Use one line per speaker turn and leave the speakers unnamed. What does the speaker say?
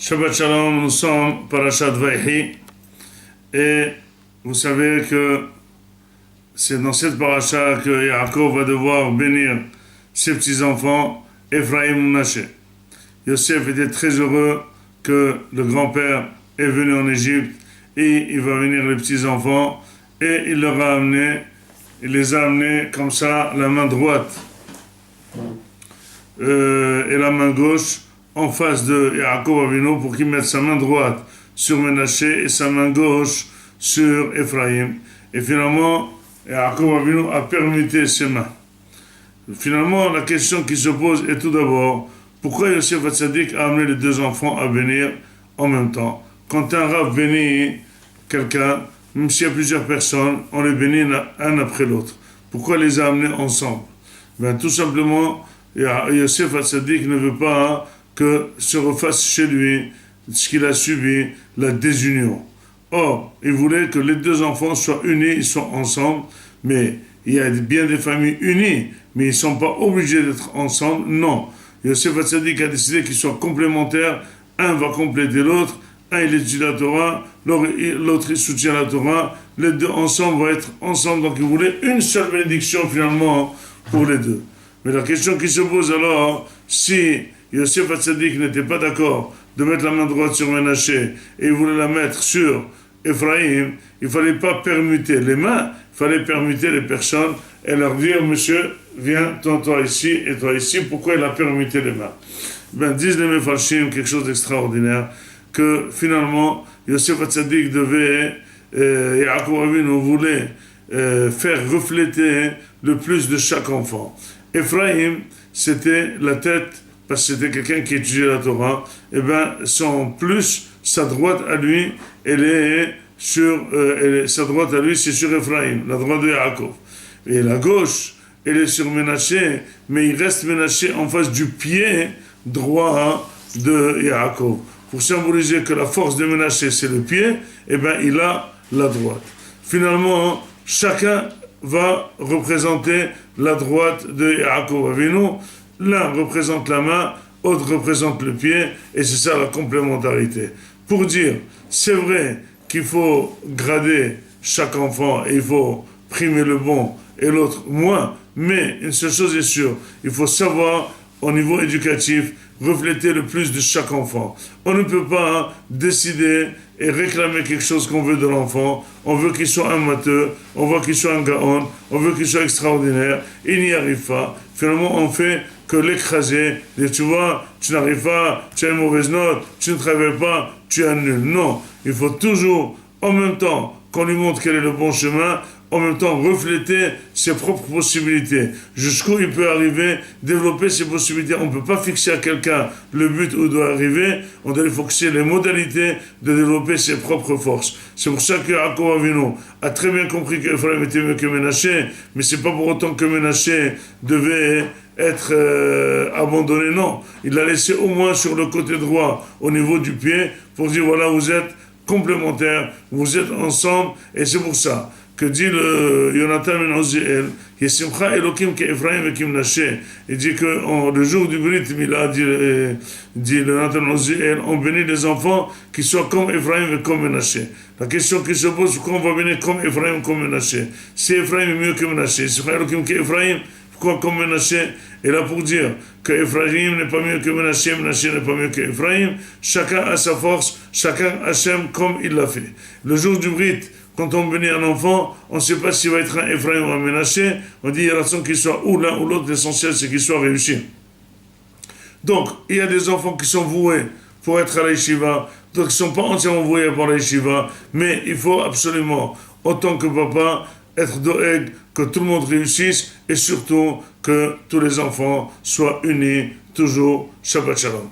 Shabbat Shalom, nous sommes Parashat Vayhi et vous savez que c'est dans cette paracha que Yaakov va devoir bénir ses petits-enfants, Ephraim et Manassé. Yosef était très heureux que le grand-père est venu en Égypte et il va bénir les petits-enfants et il les a amenés comme ça, la main droite et la main gauche en face de Yaakov Avinu pour qu'il mette sa main droite sur Ménaché et sa main gauche sur Ephraim. Et finalement, Yaakov Avinu a permuté ses mains. Finalement, la question qui se pose est tout d'abord, pourquoi Yosef Hatzadik a amené les deux enfants à bénir en même temps? Quand un rabbin bénit quelqu'un, même s'il y a plusieurs personnes, on les bénit un après l'autre. Pourquoi les a amenés ensemble? Tout simplement, Yosef Hatzadik ne veut pas que se refasse chez lui ce qu'il a subi, la désunion. Or, il voulait que les deux enfants soient unis, ils sont ensemble, mais il y a bien des familles unies, mais ils ne sont pas obligés d'être ensemble. Non. Yosef Hatzadik a décidé qu'ils soient complémentaires, un va compléter l'autre, un il étudie la Torah, l'autre il soutient la Torah, les deux ensemble vont être ensemble, donc il voulait une seule bénédiction finalement pour les deux. Mais la question qui se pose alors, si Yosef Hatzadik n'était pas d'accord de mettre la main droite sur Ménaché et il voulait la mettre sur Ephraim, il ne fallait pas permuter les mains, il fallait permuter les personnes et leur dire, monsieur, viens, toi ici et toi ici, pourquoi il a permuté les mains? Disent les Mefarshim quelque chose d'extraordinaire, que finalement, Yosef Hatzadik Yaakov Avinu voulait faire refléter le plus de chaque enfant. Ephraim, c'était la tête, parce que c'était quelqu'un qui étudiait la Torah, son plus, sa droite à lui, sa droite à lui, c'est sur Ephraim, la droite de Yaakov. Et la gauche, elle est sur Ménaché, mais il reste Ménaché en face du pied droit de Yaakov. Pour symboliser que la force de Ménaché, c'est le pied, il a la droite. Finalement, chacun va représenter la droite de Yaakov Avinu. L'un représente la main, l'autre représente le pied, et c'est ça la complémentarité. Pour dire, c'est vrai qu'il faut grader chaque enfant, et il faut primer le bon et l'autre moins, mais une seule chose est sûre, il faut savoir, au niveau éducatif, refléter le plus de chaque enfant. On ne peut pas décider et réclamer quelque chose qu'on veut de l'enfant. On veut qu'il soit un matheux, on veut qu'il soit un gaon, on veut qu'il soit extraordinaire. Il n'y arrive pas. Finalement, on fait que l'écraser. Et tu vois, tu n'arrives pas, tu as une mauvaise note, tu ne travailles pas, tu es nul. Non, il faut toujours, en même temps qu'on lui montre quel est le bon chemin, en même temps refléter ses propres possibilités. Jusqu'où il peut arriver, développer ses possibilités. On ne peut pas fixer à quelqu'un le but où il doit arriver, on doit lui fixer les modalités de développer ses propres forces. C'est pour ça que Yaakov Avinu a très bien compris qu'Ephraim était mieux que Ménaché, mais c'est pas pour autant que Ménaché devait être abandonné, non. Il l'a laissé au moins sur le côté droit, au niveau du pied, pour dire voilà, vous êtes complémentaires, vous êtes ensemble, et c'est pour ça que dit le Yonatan ben Oziel, Yesimcha Elokim ke Ephraim et Kimnaché. Il dit que le jour du Brit Mila, dit le Yonatan ben Oziel, on bénit les enfants qui soient comme Ephraim et comme Ménaché. La question qui se pose, pourquoi on va bénir comme Ephraim et comme Ménaché? Si Ephraim est mieux que Ménaché, Yesimcha Elokim ke Ephraim, pourquoi comme Ménaché? Et là pour dire que Ephraim n'est pas mieux que Ménaché, Ménaché n'est pas mieux que Ephraim, chacun a sa force, chacun Hachem comme il l'a fait. Le jour du Brit, quand on bénit un enfant, on ne sait pas s'il va être un Ephraim ou un Ménaché. On dit il y a la raison qu'il soit ou l'un ou l'autre, l'essentiel c'est qu'il soit réussi. Donc, il y a des enfants qui sont voués pour être à la yeshiva, d'autres qui ne sont pas entièrement voués pour la yeshiva, mais il faut absolument, autant que papa, être doeg, que tout le monde réussisse et surtout que tous les enfants soient unis toujours. Shabbat Shalom.